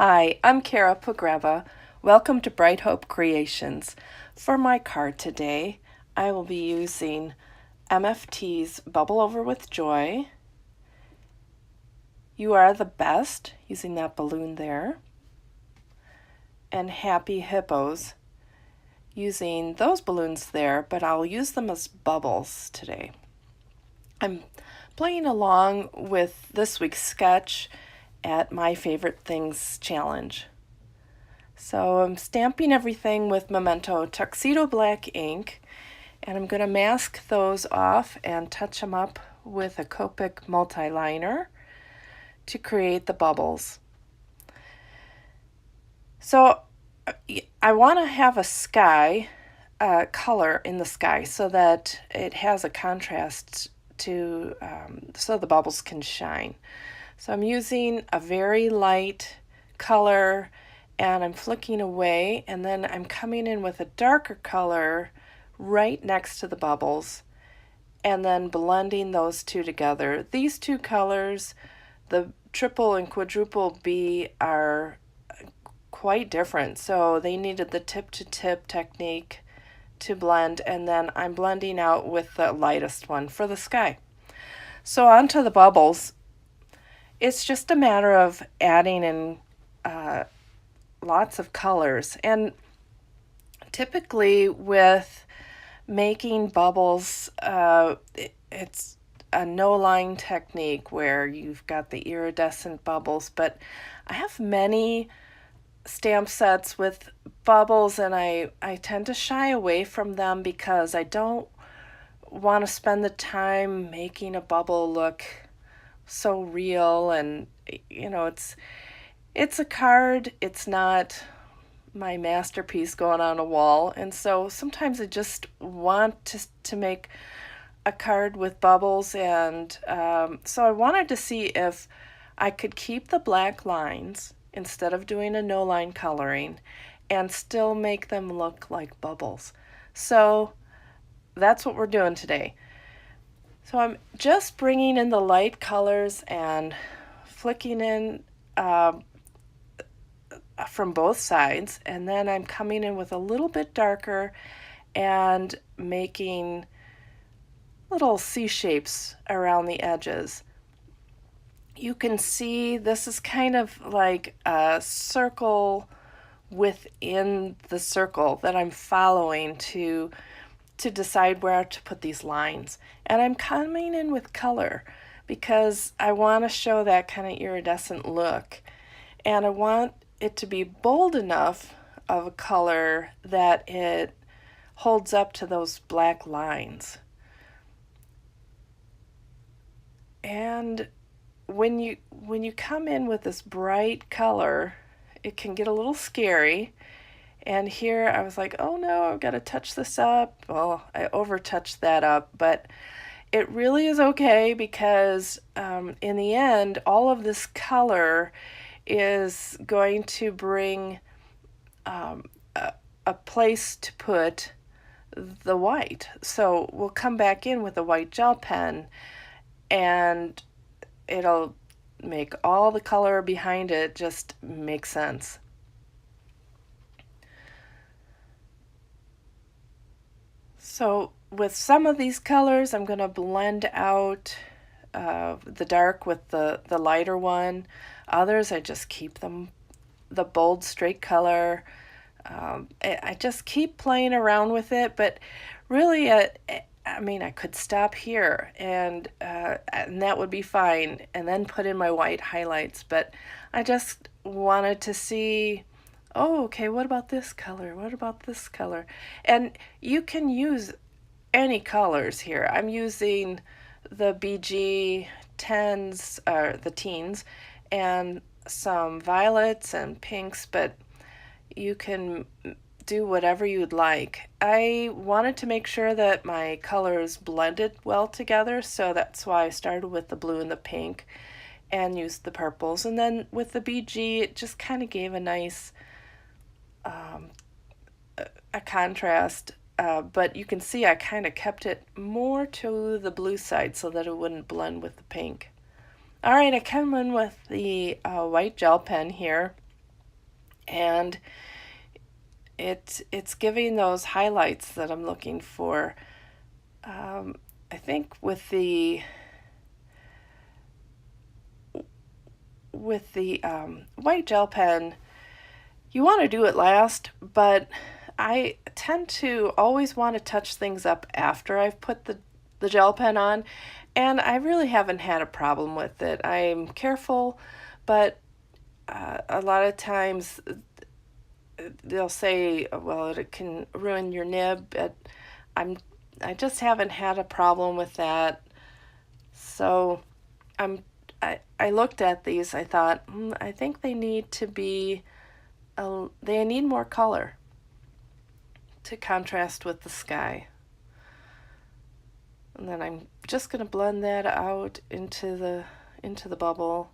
Hi, I'm Kara Pogreva. Welcome to Bright Hope Creations. For my card today, I will be using MFT's Bubble Over with Joy. You Are the Best, using that balloon there. And Happy Hippos, using those balloons there, but I'll use them as bubbles today. I'm playing along with this week's sketch at My Favorite Things Challenge. So I'm stamping everything with Memento Tuxedo black ink, and I'm going to mask those off and touch them up with a Copic multiliner to create the bubbles. So I want to have a sky color in the sky so that it has a contrast to so the bubbles can shine. So I'm using a very light color and I'm flicking away, and then I'm coming in with a darker color right next to the bubbles and then blending those two together. These two colors, the triple and quadruple B, are quite different, so they needed the tip-to-tip technique to blend, and then I'm blending out with the lightest one for the sky. So onto the bubbles. It's just a matter of adding in lots of colors, and typically with making bubbles, it's a no-line technique where you've got the iridescent bubbles, but I have many stamp sets with bubbles, and I tend to shy away from them because I don't want to spend the time making a bubble look so real, and it's a card, it's not my masterpiece going on a wall, and so sometimes I just want to make a card with bubbles, and so I wanted to see if I could keep the black lines instead of doing a no line coloring and still make them look like bubbles. So that's what we're doing today. So I'm just bringing in the light colors and flicking in from both sides, and then I'm coming in with a little bit darker and making little C shapes around the edges. You can see this is kind of like a circle within the circle that I'm following to decide where to put these lines. And I'm coming in with color because I want to show that kind of iridescent look. And I want it to be bold enough of a color that it holds up to those black lines. And when you come in with this bright color, it can get a little scary. And here I was like, oh no, I've got to touch this up. Well, I over-touched that up, but it really is okay because in the end, all of this color is going to bring a place to put the white. So we'll come back in with a white gel pen, and it'll make all the color behind it just make sense. So with some of these colors, I'm going to blend out the dark with the lighter one. Others, I just keep them the bold, straight color. I just keep playing around with it, but really, I mean, I could stop here and that would be fine, and then put in my white highlights, but I just wanted to see, oh, okay, what about this color? What about this color? And you can use any colors here. I'm using the BG 10s, or the teens, and some violets and pinks, but you can do whatever you'd like. I wanted to make sure that my colors blended well together, so that's why I started with the blue and the pink and used the purples. And then with the BG, it just kind of gave a nice a contrast, but you can see I kind of kept it more to the blue side so that it wouldn't blend with the pink. All right, I come in with the white gel pen here, and it's giving those highlights that I'm looking for. I think with the white gel pen, you want to do it last, but I tend to always want to touch things up after I've put the gel pen on, and I really haven't had a problem with it. I'm careful, but a lot of times they'll say, well, it can ruin your nib, but I just haven't had a problem with that. So I looked at these, I thought, I think they need to be, they need more color to contrast with the sky. And then I'm just going to blend that out into the bubble.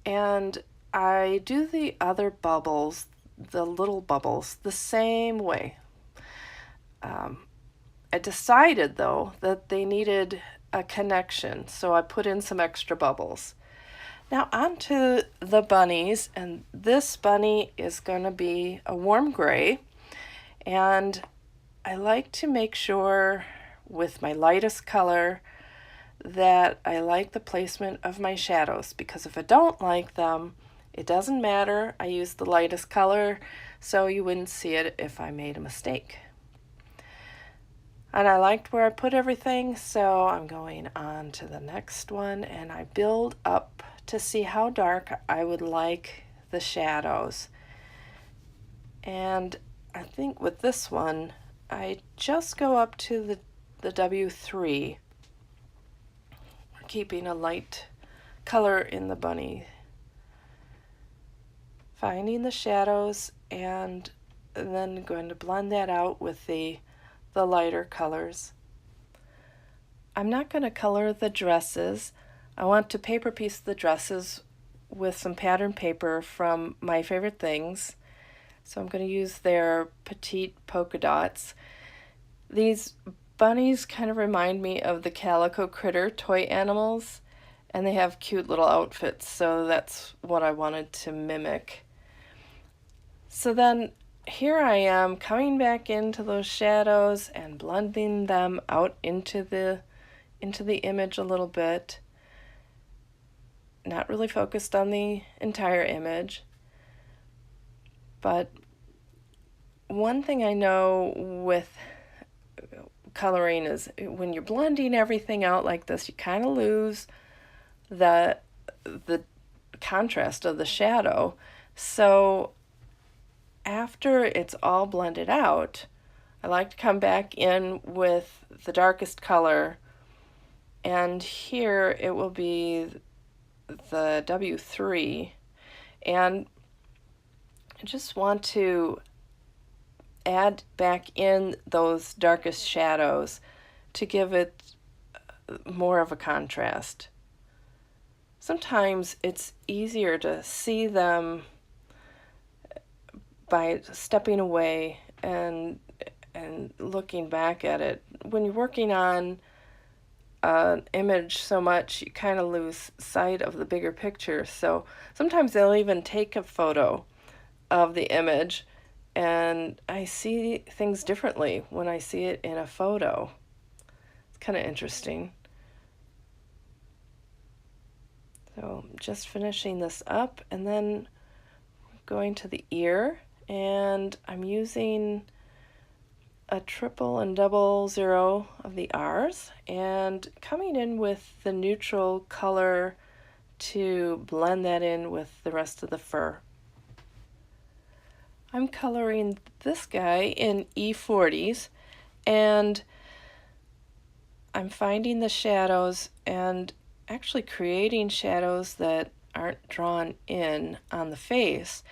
And I do the other bubbles, the little bubbles, the same way. I decided, though, that they needed a connection, so I put in some extra bubbles. Now onto the bunnies, and this bunny is going to be a warm gray, and I like to make sure with my lightest color that I like the placement of my shadows, because if I don't like them, it doesn't matter. I use the lightest color, so you wouldn't see it if I made a mistake. And I liked where I put everything, so I'm going on to the next one, and I build up to see how dark I would like the shadows. And I think with this one, I just go up to the W3, keeping a light color in the bunny. Finding the shadows, and then going to blend that out with the lighter colors. I'm not going to color the dresses. I want to paper piece the dresses with some pattern paper from My Favorite Things. So I'm going to use their petite polka dots. These bunnies kind of remind me of the Calico Critter toy animals, and they have cute little outfits, so that's what I wanted to mimic. So then here I am coming back into those shadows and blending them out into the image a little bit. Not really focused on the entire image. But one thing I know with coloring is when you're blending everything out like this, you kind of lose the contrast of the shadow. So after it's all blended out, I like to come back in with the darkest color, and here it will be the W3, and I just want to add back in those darkest shadows to give it more of a contrast. Sometimes it's easier to see them by stepping away and looking back at it. When you're working on an image so much, you kind of lose sight of the bigger picture. So sometimes they'll even take a photo of the image, and I see things differently when I see it in a photo. It's kind of interesting. So just finishing this up, and then going to the ear, and I'm using a triple and double zero of the R's and coming in with the neutral color to blend that in with the rest of the fur. I'm coloring this guy in E40s, and I'm finding the shadows and actually creating shadows that aren't drawn in on the face.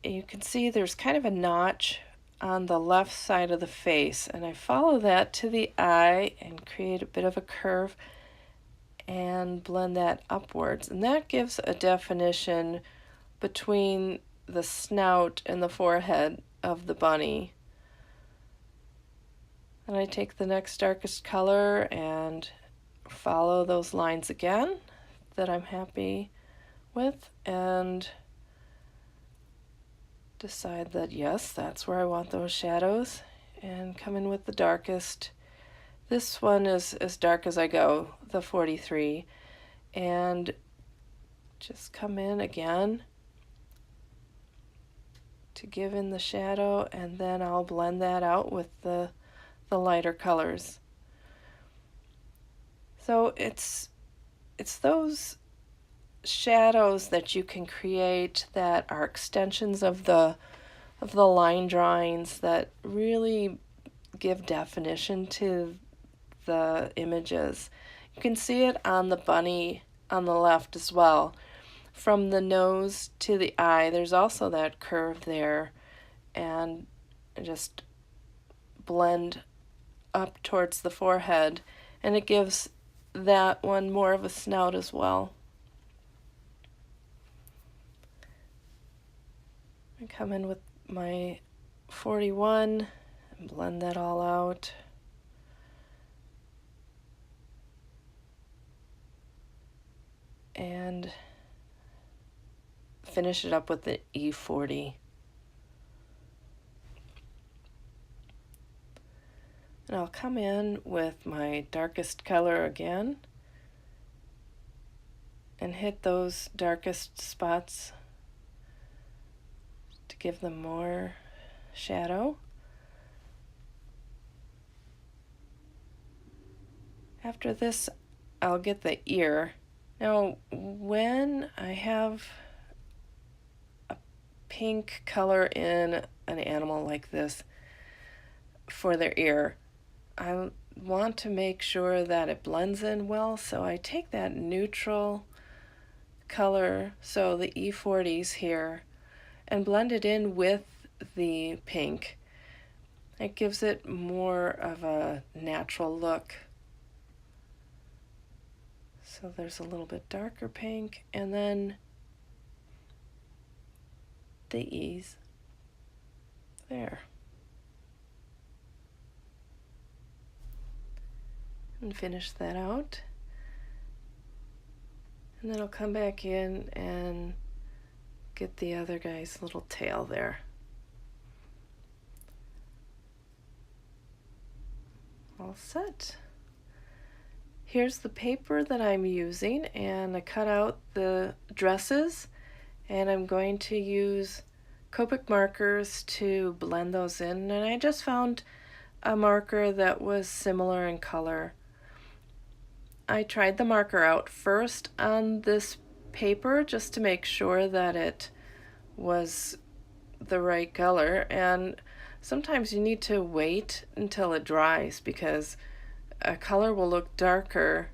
You can see there's kind of a notch on the left side of the face, and I follow that to the eye and create a bit of a curve and blend that upwards, and that gives a definition between the snout and the forehead of the bunny. And I take the next darkest color and follow those lines again that I'm happy with, and decide that yes, that's where I want those shadows, and come in with the darkest. This one is as dark as I go, the 43, and just come in again to give in the shadow, and then I'll blend that out with the lighter colors. So it's those shadows that you can create that are extensions of the line drawings that really give definition to the images. You can see it on the bunny on the left as well. From the nose to the eye, there's also that curve there, and just blend up towards the forehead, and it gives that one more of a snout as well. I come in with my 41 and blend that all out. And finish it up with the E40. And I'll come in with my darkest color again and hit those darkest spots to give them more shadow. After this, I'll get the ear. Now, when I have a pink color in an animal like this for their ear, I want to make sure that it blends in well, so I take that neutral color, so the E40s here, and blend it in with the pink. It gives it more of a natural look. So there's a little bit darker pink, and then the E's there. And finish that out. And then I'll come back in and get the other guy's little tail there. All set. Here's the paper that I'm using, and I cut out the dresses, and I'm going to use Copic markers to blend those in, and I just found a marker that was similar in color. I tried the marker out first on this paper just to make sure that it was the right color, and sometimes you need to wait until it dries because a color will look darker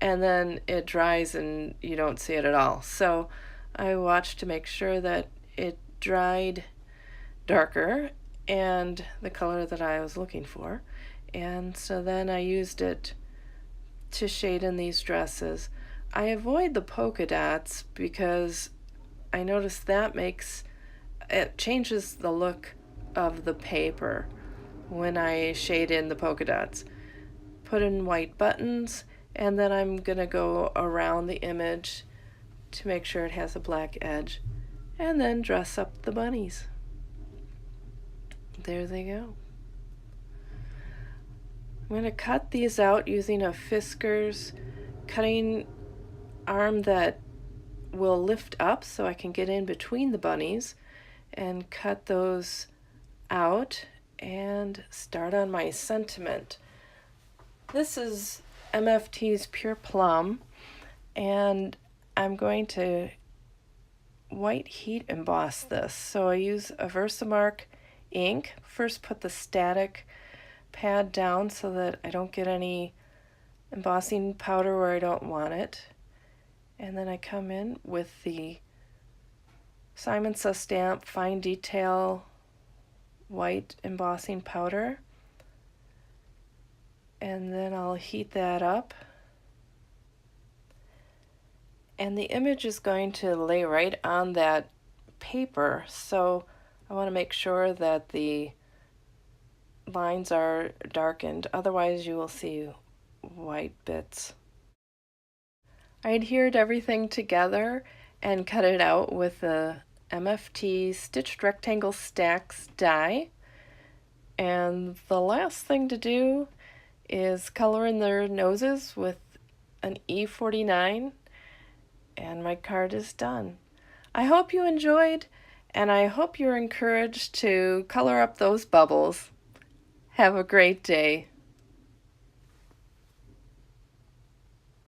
and then it dries and you don't see it at all. So I watched to make sure that it dried darker and the color that I was looking for, and so then I used it to shade in these dresses. I avoid the polka dots because I noticed that it changes the look of the paper when I shade in the polka dots. Put in white buttons, and then I'm gonna go around the image to make sure it has a black edge, and then dress up the bunnies. There they go. I'm going to cut these out using a Fisker's cutting arm that will lift up so I can get in between the bunnies and cut those out and start on my sentiment. This is MFT's Pure Plum, and I'm going to white heat emboss this. So I use a VersaMark ink. First put the static pad down so that I don't get any embossing powder where I don't want it. And then I come in with the Simon Says Stamp Fine Detail white embossing powder. And then I'll heat that up. And the image is going to lay right on that paper, so I want to make sure that the lines are darkened, otherwise you will see white bits. I adhered everything together and cut it out with a MFT Stitched Rectangle STAX die. And the last thing to do is color in their noses with an E49, and my card is done. I hope you enjoyed, and I hope you're encouraged to color up those bubbles. Have a great day.